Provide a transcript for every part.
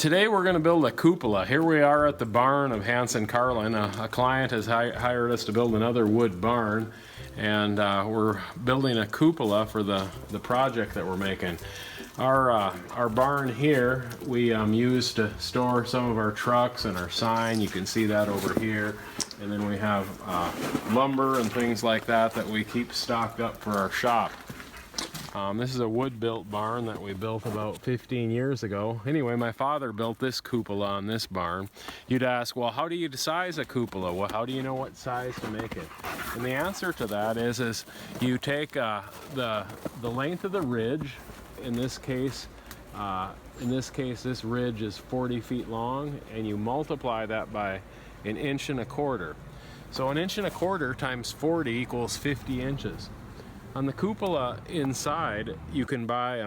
Today we're going to build a cupola. Here we are at the barn of Hanson Carlin. A client has hired us to build another wood barn, and we're building a cupola for the project that we're making. Our barn here we use to store some of our trucks and our sign. You can see that over here. And then we have lumber and things like that that we keep stocked up for our shop. This is a wood-built barn that we built about 15 years ago. Anyway, my father built this cupola on this barn. You'd ask, well, how do you size a cupola? Well, how do you know what size to make it? And the answer to that is you take the length of the ridge. In this case, this ridge is 40 feet long, and you multiply that by 1.25 inches. So 1.25 inches times 40 equals 50 inches. On the cupola inside, you can buy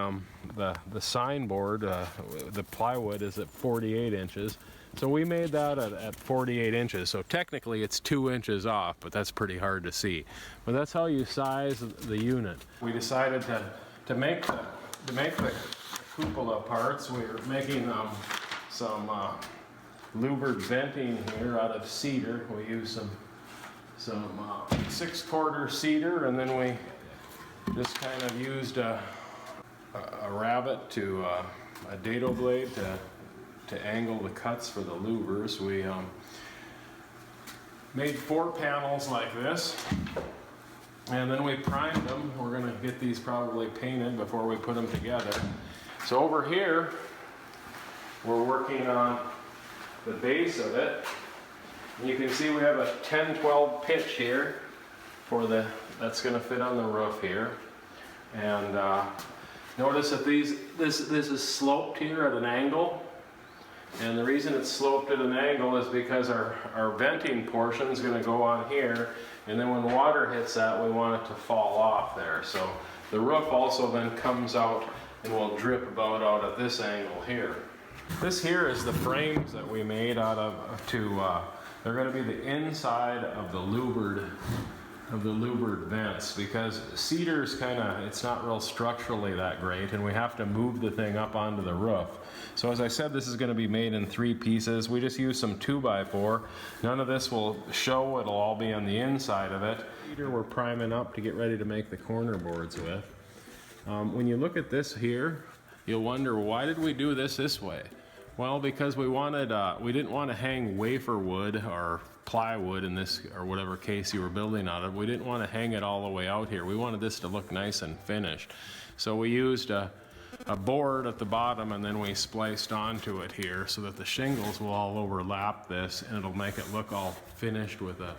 the sign board. The plywood is at 48 inches. So we made that at 48 inches. So technically it's 2 inches off, but that's pretty hard to see. But that's how you size the unit. We decided to make the cupola parts. We're making some louvered venting here out of cedar. We use some 6/4 cedar, and then we just kind of used a rabbet to a dado blade to angle the cuts for the louvers. We made 4 panels like this, and then we primed them. We're going to get these probably painted before we put them together. So over here, we're working on the base of it. And you can see we have a 10-12 pitch here for that's going to fit on the roof here. And notice that this is sloped here at an angle. And the reason it's sloped at an angle is because our venting portion is going to go on here. And then when water hits that, we want it to fall off there. So the roof also then comes out and will drip about out at this angle here. This here is the frames that we made out of they're going to be the inside of the louvered vents, because cedar's it's not real structurally that great, and we have to move the thing up onto the roof. So as I said, this is going to be made in 3 pieces. We just use some 2x4. None of this will show, it'll all be on the inside of it. Cedar we're priming up to get ready to make the corner boards with. When you look at this here, you'll wonder, why did we do this way? Well, because we didn't want to hang wafer wood or plywood in this, or whatever case you were building out of. We didn't want to hang it all the way out here. We wanted this to look nice and finished. So we used a board at the bottom, and then we spliced onto it here so that the shingles will all overlap this, and it'll make it look all finished with a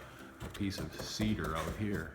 piece of cedar out here.